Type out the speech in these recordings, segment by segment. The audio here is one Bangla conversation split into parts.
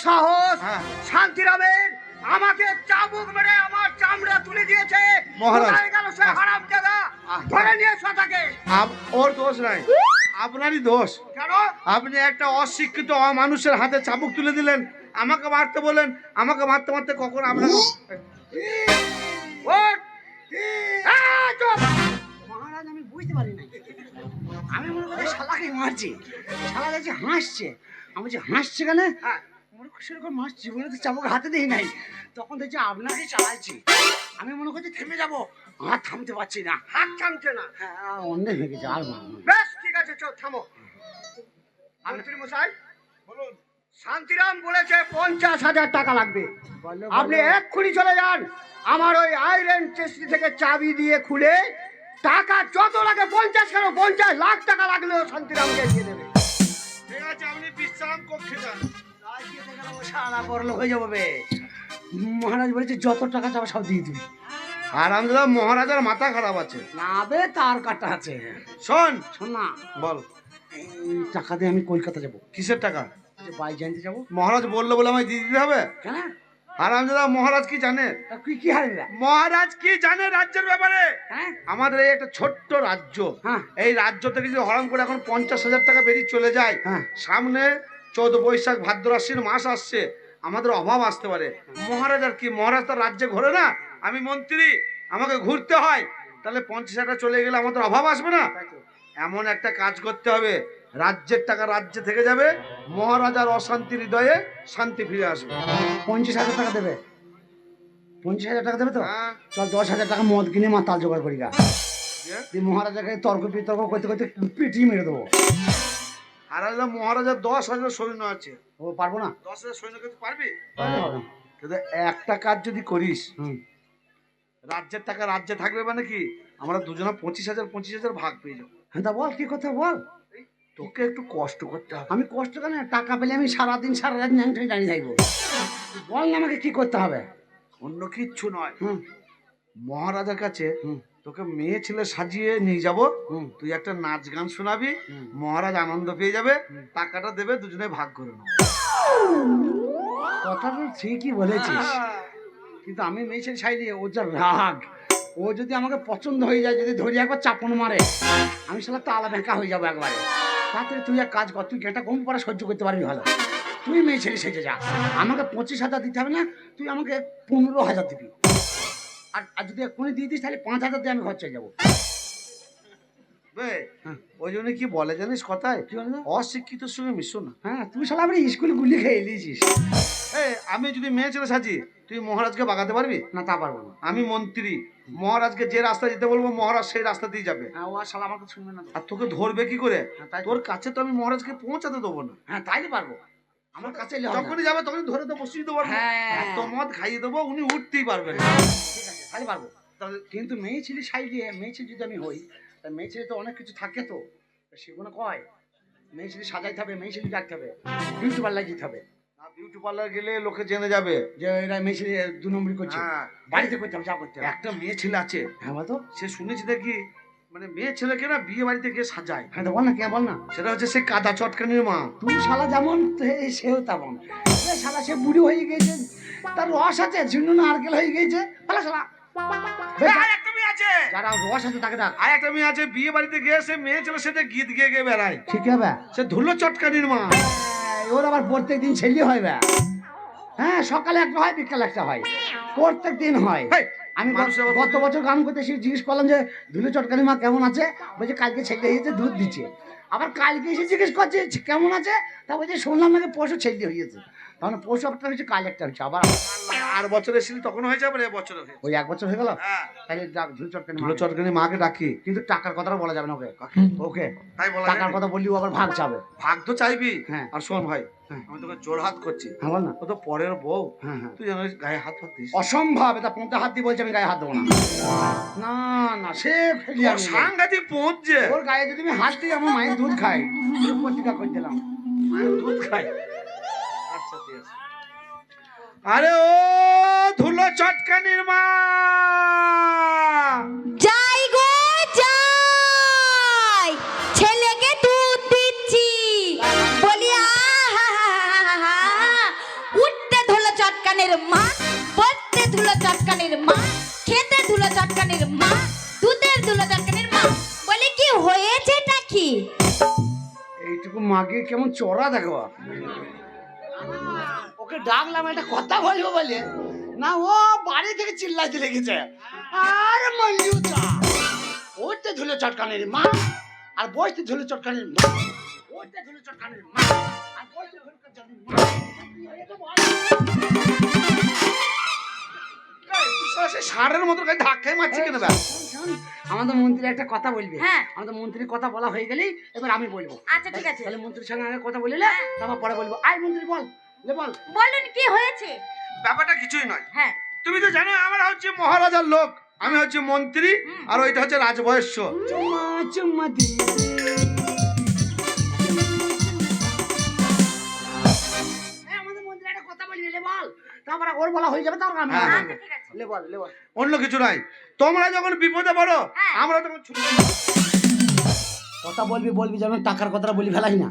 সাহস শান্তিরামের আমাকে চাবুক মেরে আমার চামড়া তুলে দিয়েছে মহারাজ। কোথায় গেল সে হারামজাদা? ধরে নিয়ে এসো তাকে। ওর দোষ নাই, আপনারই দোষ। কেন? আপনি একটা অশিক্ষিত অমানুষের হাতে চাবুক তুলে দিলেন, আমাকে মারতে বলেন। আমাকে মারতে মারতে কখন আপনাকে ওঠ! চুপ! মহারাজ আমি বুঝতে পারি না, আমি মনে করি শালাকে মারছি, শালা দেখছি হাসছে। আমি বলছি হাসছে কেন? মনে করছি সেরকম মাছ জীবনে তো চাবুক হাতে দিই নাই, তখন দেখছি আপনাকে চালাচ্ছি। আমি মনে করছি থেমে যাবো, হাত থামতে পারছি না। হাত থামছে না? হ্যাঁ, অন্ধে হয়ে গেছে আর মারবো না। বেশ ঠিক আছে, চল থামো। মন্ত্রী মশাই বলুন। শান্তিরাম বলেছে 50,000 টাকা লাগবে। আপনি এক্ষুনি চলে যান, আমার ওই আয়রন চেস্টি থেকে চাবি দিয়ে খুলে টাকা যত লাগে 50 কেন 50 লাখ টাকা লাগলেও শান্তিরামকে দিয়ে দেবে। ঠিক আছে, আপনি বিশ্রাম কক্ষে যান। সারা বড় হয়ে যাবো বে। মহারাজ বলেছে যত টাকা চাও সব দিয়ে দিবি। আর আমাদের মহারাজার মাথা খারাপ আছে। না বে, তার কাটা আছে। শোন শোন না, বল। এই টাকা দিয়ে আমি কলকাতা যাবো। কিসের টাকা? বাই জানতে যাবো। মহারাজ বললো বলে আমায় দিয়ে দিতে হবে? কেন? আর আমাদের মহারাজ কি জানে? তুই কি হারবি? মহারাজ কি জানে রাজ্যের ব্যাপারে? হ্যাঁ, আমাদের এই একটা ছোট্ট রাজ্য, হ্যাঁ। এই রাজ্য থেকে যদি হরম করে এখন 50,000 টাকা বেরিয়ে চলে যায়, হ্যাঁ। সামনে 14 বৈশাখ ভাদ্র আশ্বিন মাস আসছে, আমাদের অভাব আসতে পারে। মহারাজ আর কি, মহারাজ তার রাজ্যে ঘোরে না, আমি মন্ত্রী, আমাকে ঘুরতে হয়, তাহলে 50,000 টাকা চলে গেলে আমাদের অভাব আসবে না? এমন একটা কাজ করতে হবে, রাজ্যের টাকা রাজ্যে থেকে যাবে, মহারাজার অশান্তির হৃদয়ে শান্তি ফিরে আসবে। 50,000 টাকা দেবে? 50,000 টাকা দেবে তো? হ্যাঁ। চল 10,000 টাকা মদ কিনে মাতাল জোগাড় করি গা। তুই মহারাজাকে তর্ক বিতর্ক করতে করতে পিটিয়ে মেরে দেবো। আর মহারাজার 10,000 সৈন্য আছে। ও পারবো না? 10,000 সৈন্য করতে পারবি? হবে। কিন্তু একটা কাজ যদি করিস, হুম। রাজ্যের টাকা রাজ্যে থাকবে, মানে কি আমরা দুজনে 25,000 ভাগ পেয়ে যাবো। হ্যাঁ, তা বল কি কথা বল। তোকে একটু কষ্ট করতে হবে। আমি কষ্ট কেন, টাকা পেলে আমি সারাদিন সারা রাত ন্যাংটাই দাঁড়িয়ে থাকবো। বল না আমাকে কি করতে হবে। অন্য কিচ্ছু নয়, হুম, মহারাজার কাছে হুম, তোকে মেয়ে ছেলে সাজিয়ে নিয়ে যাব, হুম। তুই একটা নাচ গান শোনাবি, হুম। মহারাজ আনন্দ পেয়ে যাবে, টাকাটা দেবে, দুজনে ভাগ করে নেবো। কথা তো ঠিকই বলেছিস, কিন্তু আমি মেয়ে ছেলে ছাই দিয়ে, ও যা রাগ, ও যদি আমাকে পছন্দ হয়ে যায়, যদি ধরি একবার চাপন মারে, আমি শালা তালা বেঁকা হয়ে যাবো একবারে। তাড়াতাড়ি তুই এক কাজ কর, তুই একটা কম পড়া সহ্য করতে পারবি ভালো, তুই মেয়ে ছেলে সেজে যা। আমাকে 25,000 দিতে হবে না, তুই আমাকে 15,000 দিবি। আর যদি এক্ষুনি দিয়ে দিস তাহলে 5,000 দিয়ে আমি ঘর চলে যাবো। বে, হ্যাঁ। ওই জন্য কি বলে জানিস কথায়, কি বলে? অশিক্ষিতর সঙ্গে মিশো না। হ্যাঁ, তুই শালা আবার স্কুলে গুলি খেয়ে দিয়েছিস। আমি যদি মেয়ে ছেলে সাজি, তুই মহারাজকে বাগাতে পারবি না, তা পারবো না। আমি মন্ত্রী, মহারাজকে যে রাস্তা যেতে বলবো মহারাজ সেই রাস্তা দিয়ে যাবে। হ্যাঁ, ও আর শালা আমাকে শুনবে না। আর তোকে ধরবে কি করে? হ্যাঁ, তাই তো। তোর কাছে তো আমি মহারাজকে পৌঁছাতে দেবো না। হ্যাঁ, তাইলে পারবো, আমার কাছে এলে হবে না। যখনই যাবে তখনই ধরে তো বসিয়ে দেবো, হ্যাঁ। এত মদ খাইয়ে দেবো উনি উঠতেই পারবেন না। ঠিক আছে, তাহলে পারবো। তাহলে কিন্তু মেয়ে ছেলে সাই দিয়ে, মেয়ে ছেলে যদি আমি হই, তা মেয়ে ছেলে তো অনেক কিছু থাকে, তো সেগুলো কয় মেয়ে ছেলে সাজাইতে হবে, মেয়ে ছেলে রাখতে হবে, বিউটি পার্লার যেতে হবে। বিউটি পার্লার গেলে লোকে জেনে যাবে যে এরা মেয়ে ছেলে 2 নম্বরই করছে। হ্যাঁ। বাড়িতে করতে হবে, যা করতে হবে। একটা মেয়ে ছেলে আছে, হ্যাঁ বলতো। সে শুনেছি দেখি, মানে মেয়ে ছেলেকে না বিয়ে বাড়িতে গিয়ে সাজায়। হ্যাঁ, তো বল না, কে বল না। সেটা হচ্ছে সে কাদা চটকানির মা। তুই শালা যেমন সেও তেমন। শালা সে বুড়ি হয়ে গেছে, তার রস আছে, ঝুন্ন নারকেল হয়ে গেছে। শালা শালা আর একটা মেয়ে আছে, যারা রস আছে তাকে ডাক। আর একটা মেয়ে আছে বিয়ে বাড়িতে গিয়ে সে মেয়ে ছেলের সাথে গীত গিয়ে গিয়ে বেড়ায়। ঠিক হবে। সে ধুলো চটকানির মা। ওর আবার প্রত্যেক দিন ছেলে হয় বা? হ্যাঁ, সকালে একটা হয়, বিকালে একটা হয়, প্রত্যেক দিন হয়। হেই, আমি মানুষের আবার গত বছর গান করতে এসে জিজ্ঞেস করলাম যে ধুলো চটকানি মা কেমন আছে, বলছে কালকে ছেলে হয়েছে, দুধ দিচ্ছে। আবার কালকে এসে জিজ্ঞেস করছে কেমন আছে, তা বলছে শুনলাম নাকি পরশু ছেলে হয়েছে। তাহলে পরশু একটা হয়েছে, কাল একটা হয়েছে, আবার আর বছর এসেছিলি তখন হয়েছে, আবার এবছর হয়েছে। ওই 1 বছর হয়ে গেল। হ্যাঁ। তাহলে যাক, ধুলো চটকানি ধুলো চটকানি মাকে ডাকি, কিন্তু টাকার কথাটা বলা যাবে না ওকে। ওকে তাই বলা টাকার যায়? কথা বললি ও আবার ভাগ চাবে। ভাগ তো চাইবি। হ্যাঁ। আর শোন ভাই, হ্যাঁ। আমি তোকে জোরহাত করছি, হ্যাঁ বল না। ও তো পরের বউ, হ্যাঁ, হ্যাঁ। তুই যেন গায়ে হাত দিস। অসম্ভব, এটা 50 হাত দিয়ে বলছে আমি গায়ে হাত দেবো না। না না, সে ফেলি ও আমি। সাংঘাতিক পৌঁছছে। ওর গায়ে যদি আমি হাত দিই, আমার মায়ের দুধ খাই, প্রতিজ্ঞা করে দিলাম। মায়ের দুধ খাই। আচ্ছা ঠিক আছে। আরে ও ধুলো চটকানির মা, যাই গো যাই, ছেলেকে দুধ দিচ্ছি, বলি আহা চটকানির মা, দুধের দুলো চটকানির মা। বলে কি হয়েছেটা কি? এইটুকু মাকে কেমন চড়া দেখো। ওকে ডাকলাম একটা কথা বলবো বলে, না ও বাড়ি থেকে চিল্লাইতে লেগেছে। আর মঞ্জুতা ওইতে ধুলো চটকানির মা, আর বসতে ধুলো চটকানির মা, ওইতে ধুলো চটকানির মা, আর বসতে ধুলো চটকানির মা। ষাঁড়ের মতো ধাক্কাই মারছে কেন? শোন, আমাদের মন্ত্রী একটা কথা বলবে। হ্যাঁ। আমাদের মন্ত্রীর কথা বলা হয়ে গেলেই এবার আমি বলবো। আচ্ছা ঠিক আছে, তাহলে মন্ত্রীর সঙ্গে আগে কথা বলিলে তারপর পরে বলবো। আয় মন্ত্রী বল, লে বল। বলুন কি হয়েছে? ব্যাপারটা কিছুই নয়। হ্যাঁ, তুমি তো জানো আমরা হচ্ছে মহারাজার লোক, আমি হচ্ছে মন্ত্রী, আর ওইটা হচ্ছে রাজবয়স্য। চুম্মা চুম্মা দিয়ে দে। এই আমাদের মন্ত্রী একটা কথা বলবি, লে বল। তারপরে ওর বলা হয়ে যাবে, তারপর আমি হ্যাঁ, বলবো। আচ্ছা ঠিক আছে। লে বল, লে বল। অন্য কিছু নাই। তোমরা যখন বিপদে পড়ো হ্যাঁ। আমরা তখন ছুটে যাই। কথা বলবি বলবি যেন টাকার কথাটা বলি ফেলাই না।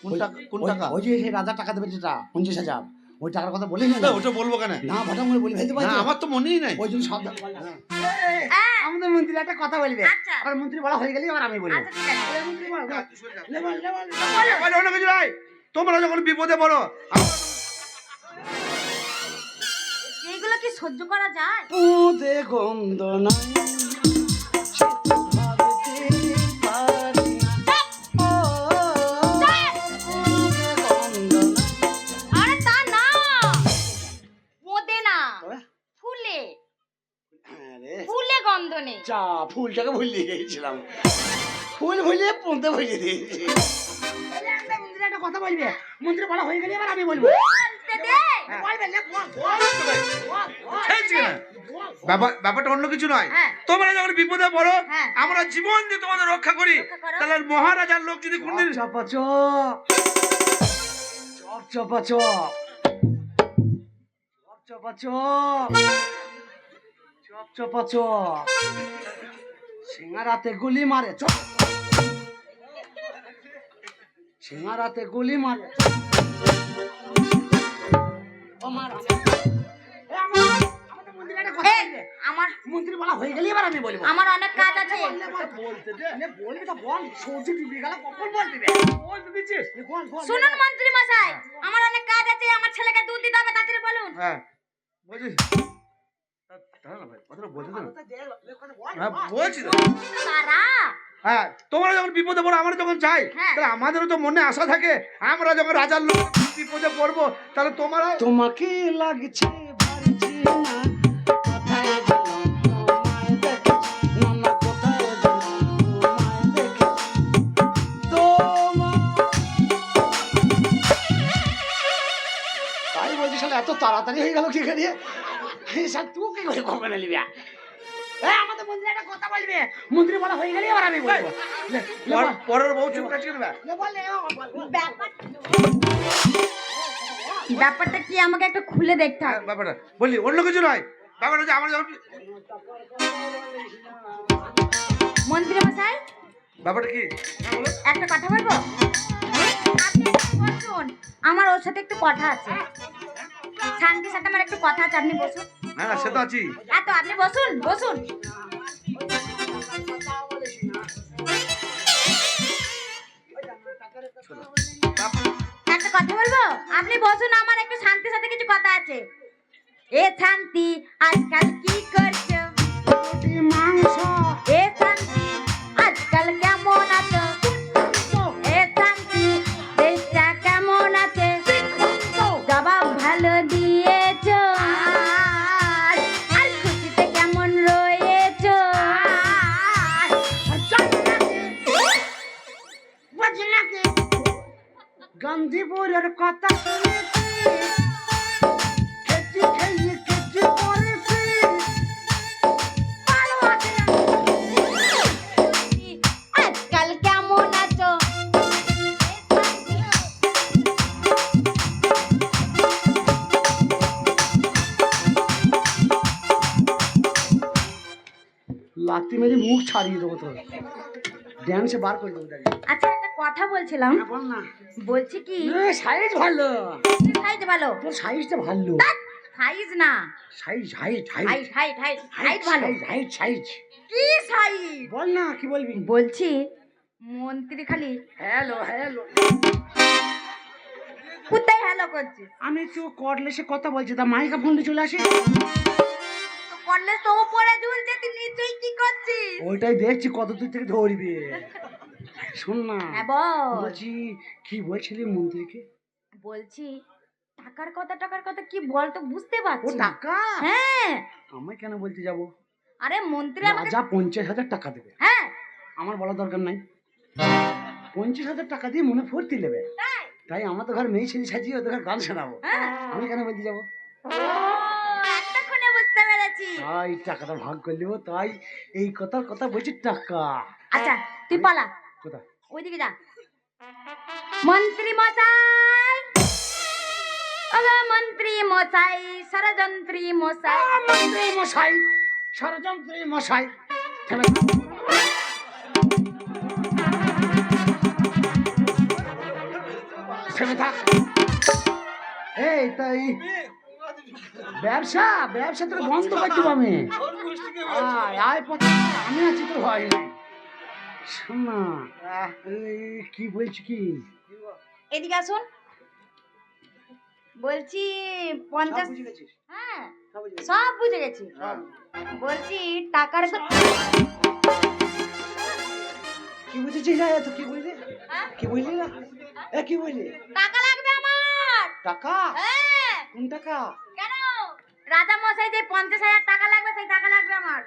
কোন টাকা? কোন টাকা? ওই যে সেই রাজা টাকা দেবে যেটা 50,000, ওই টাকার কথা বলিস না। না, ওটা বলবো কেন? না ভটাম করে বলি ফেলতে পারি। না, আমার তো মনেই নাই। ওই জন্য সাবধান। হ্যাঁ, আমাদের মন্ত্রী একটা কথা বলবে। আচ্ছা। আর মন্ত্রী বলা হয়ে গেলে এবার আমি বলবো। আচ্ছা ঠিক আছে। এ মন্ত্রী বল, বল। লে বল, লে বল। বলো, অন্য কিছু নাই। তোমরা যখন বিপদে পড়ো এইগুলো কি সহ্য করা যায়? পুদে গন্ধ নাই, সে তো ভাবতে পারি না। ও, পুদে গন্ধ নাই। আরে তা না, মোদে না, তবে? ফুলে, হ্যাঁ রে, ফুলে গন্ধ নেই। যা ফুলটাকে ভুলিয়ে গেছিলাম। ফুল ভুলিয়ে পুঁতে ভুলিয়ে দিয়েছি। মন্ত্রী একটা কথা বলবে। মন্ত্রী বলা হয়ে গেলে এবার আমি বলবো। বলতে দে। বলবে, লে বল, বল, বল, বল। খেয়েছি কেন? ব্যাপারটা অন্য কিছু নয়। হ্যাঁ। তোমরা যখন বিপদে পড়ো হ্যাঁ। আমরা জীবন দিয়ে তোমাদের রক্ষা করি। রক্ষা করো। তাহলে মহারাজার লোক যদি কোনদিন চপা চপ, চপ চপা চপ, চপ চপা চপ, চপ চপা চপ, সিঙ্গারাতে গুলি মারে চপ, সিঙ্গারাতে গুলি মারে। ও মারা। এ আমাদের মন্ত্রী একটা কথা এই, বলবে। আমার মন্ত্রী বলা হয়ে গেলে এবার আমি বলবো। আমার অনেক কাজ আছে। বলতে দে, বলবি তো বল। সবজি ডুবে গেল কখন বলবি রে? বলতে দিচ্ছিস? বল, বল। শুনুন মন্ত্রী মশাই, আমার অনেক কাজ আছে, আমার ছেলেকে দুধ দিতে হবে, তাড়াতাড়ি বলুন। হ্যাঁ বলছি না ভাই, কথাটা বলতে দে না। কথা দে, কথা বল, হ্যাঁ বল। বলছি তো। তারা হ্যাঁ, তোমরা যখন বিপদে পড়ো আমরা যখন চাই, হ্যাঁ। তাহলে আমাদেরও তো মনে আশা থাকে আমরা যখন রাজার লোক বিপদে পড়বো তাহলে তোমরাও তোমাকে লাগছে ভারী চেনা, কোথায় গেলাম তোমায় দেখেছি, মামা কোথায় গেলাম তোমায় দেখেছি, তাই বলছি শালা এত তাড়াতাড়ি হয়ে গেল কি করে? স্যার তুই কি করে কখনো নিবি? আমাদের মন্ত্রী একটা কথা বলবে। মন্ত্রী বলা হয়ে গেলে এবার আমি বলবো। লে, লে বল। পরের বউ চুপ কাছে কেন? লে বল, লে বল, বল। ব্যাপারটা কি আমাকে একটু খুলে দেখতে হবে। ব্যাপারটা বলি অন্য কিছু নয়। ব্যাপারটা হচ্ছে আমরা যখন মন্ত্রী মশাই, ব্যাপারটা কি? হ্যাঁ, বলো। একটা কথা বলবো? আপনি একটু বসুন, আমার ওর সাথে একটু কথা আছে। শান্তির সাথে আমার একটু কথা আছে, আপনি বসুন। হ্যাঁ না, সে তো আছি। এত আপনি বসুন, বসুন। একটা কথা বলবো? আপনি বসুন, আমার একটু শান্তির সাথে কিছু কথা আছে। এ শান্তি, আজকাল কি করছো? রুটি মাংস, এ শান্তি, আজকাল কেমন আছো? এ শান্তি, দেশটা কেমন আছে? জবাব ভালো দিয়েছো, আর খুশিতে কেমন রয়েছো? বুঝলি নাকি? গান্ধীপুরের কথা শুনেছি, খেতে খেয়ে খেতে পড়েছি, ভালো আছে না? আজকাল কেমন আছো? লাথি মেরে মুখ ছাড়িয়ে দেবো তোর, ড্যান্সে বার করে দেবো তাকে। আচ্ছা একটা কথা বলছিলাম, হ্যাঁ, বল না। বলছি কি সাইজ ভালো, সাইজ ভালো, তোর সাইজটা ভালো। সাইজ না, size, height, height height, height height height height. Height, size. কি সাইজ? বল না, কি বলবি? বলছি মন্ত্রী খালি হ্যালো, হ্যালো। কোথায় হ্যালো করছিস? আমি তো কর্ডলেসে কথা বলছি, তা মাইকা ফোনটা চলে আসে। তো করলে তো উপরে ঝুলছে, তুই নিচেই কি করছিস? ওইটাই দেখছি কত দূর থেকে ধরবি। শোন না, হ্যাঁ বল। বলছি কি বলছিলি মন্ত্রীকে? বলছি টাকার কথা কি বল তো, বুঝতে ও পারছি না। টাকা? হ্যাঁ। আমায় কেন বলতে যাবো? আরে মন্ত্রী আমাকে, রাজা 50,000 টাকা দেবে, হ্যাঁ আমার বলার দরকার নাই। 50,000 টাকা দিয়ে মনে ফুর্তি নেবে, তাই? তাই আমার তো ঘর মেয়ে ছেলে সাজিয়ে ওদের ঘর গান শোনাবো। হ্যাঁ। আমি কেন বলতে যাবো? ও, এতক্ষণে বুঝতে পেরেছি। তাই টাকাটা ভাগ করে নেবো, তাই এই কথার কথা বলছি টাকা। আচ্ছা তুই পালা, কোথায়? ওইদিকে যা। মন্ত্রী মশাই, ওগো মন্ত্রী মশাই, ষড়যন্ত্রী মশাই। মন্ত্রী মশাই, ষড়যন্ত্রী মশাই, থেমে থেমে থাক। এই তাই ব্যবসা ব্যবসা তোর বন্ধ করে দিব আমি। আয় আয় পথে, আমি আছি, তোর ভয় নাই। শোন না, এই কি বলছি কি? এদিকে আসুন। বলছি 50, সব বুঝে গেছিস? হ্যাঁ সব বুঝে গেছিস? সব বুঝে গেছি। বলছি টাকার কি বুঝেছিস? তো কি বুঝলি? হ্যাঁ? কি বুঝলি না? কি বুঝলি? টাকা লাগবে আমার। টাকা? হ্যাঁ। কোন টাকা? কেন? রাজা মশাই যে 50,000 টাকা লাগবে, সেই টাকা লাগবে আমার।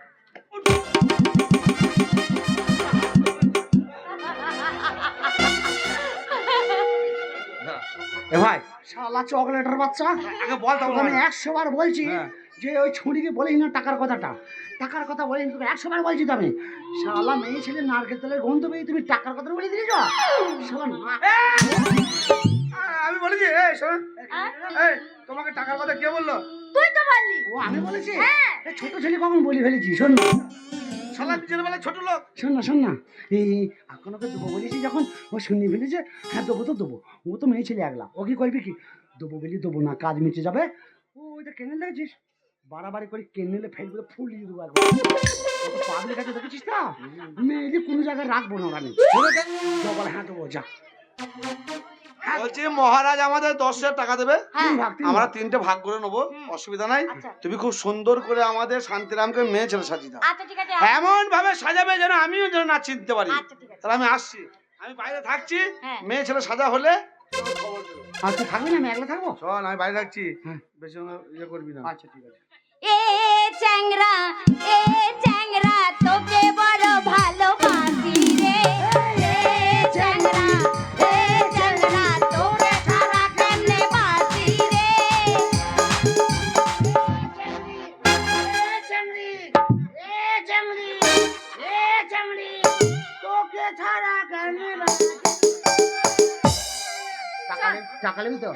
এ ভাই শালা চকলেটের বাচ্চা, আগে বল তো তোকে আমি 100 বার বলছি হ্যাঁ। যে ওই ছুরিকে বলিস না টাকার কথাটা। টাকার কথা বলিস, তোকে 100 বার বলছি তো আমি। শালা মেয়ে ছেলে নারকেল তেলের গন্ধ পেয়ে তুমি টাকার কথা বলে দিলি তো? শালা না। আমি বলেছি এই শোন, হ্যাঁ? এই তোমাকে টাকার কথা কে বললো? তুই তো বললি। ও আমি বলেছি? হ্যাঁ। এ ছোট ছেলে কখন বলি ফেলেছি? শোন না, শালা নিজের বেলায় ছোট লোক। শোন না, শোন না, এই এখন ওকে দেবো বলেছি যখন, ও শুনে ফেলেছে হ্যাঁ দেবো তো দেবো। ও তো মেয়ে ছেলে একলা, ও কি করবি কি? দেবো বলি দেবো না, কাজ মিটে যাবে। ও ওইটা কেনে দেখেছিস? বাড়াবাড়ি করে কেনেলে ফেল করে ফুলিয়ে দেবো একবার। পাবলিক আছে দেখেছিস না? মেয়েলি কোনো জায়গায় রাখবো না আমি। বল হ্যাঁ দেবো, যা। বলছি মহারাজ আমাদের 10,000 টাকা দেবে, হ্যাঁ। তিন ভাগ, তিন আমরা ভাগ। 3টে ভাগ করে নেবো, অসুবিধা নাই। আচ্ছা। তুমি খুব সুন্দর করে আমাদের শান্তিরামকে মেয়ে ছেলে সাজিয়ে দাও, আচ্ছা ঠিক আছে। এমন ভাবে সাজাবে যেন আমিও যেন না চিনতে পারি। আচ্ছা ঠিক আছে। তাহলে আমি আসছি, আমি বাইরে থাকছি, হ্যাঁ। মেয়ে ছেলে সাজা হলে খবর দেবো। আর তুই থাকবি না? আমি একলা থাকবো। শোন আমি বাইরে থাকছি, হ্যাঁ। বেশি ইয়ে করবি না। আচ্ছা ঠিক আছে। এ চ্যাংরা, এ চ্যাংরা, তোকে বড় ভালোবাসি রে। এ চ্যাংরা, এ চ্যাংরা, তোকে ছাড়া কেমনে বাঁচি রে। টাকা নিবি তো?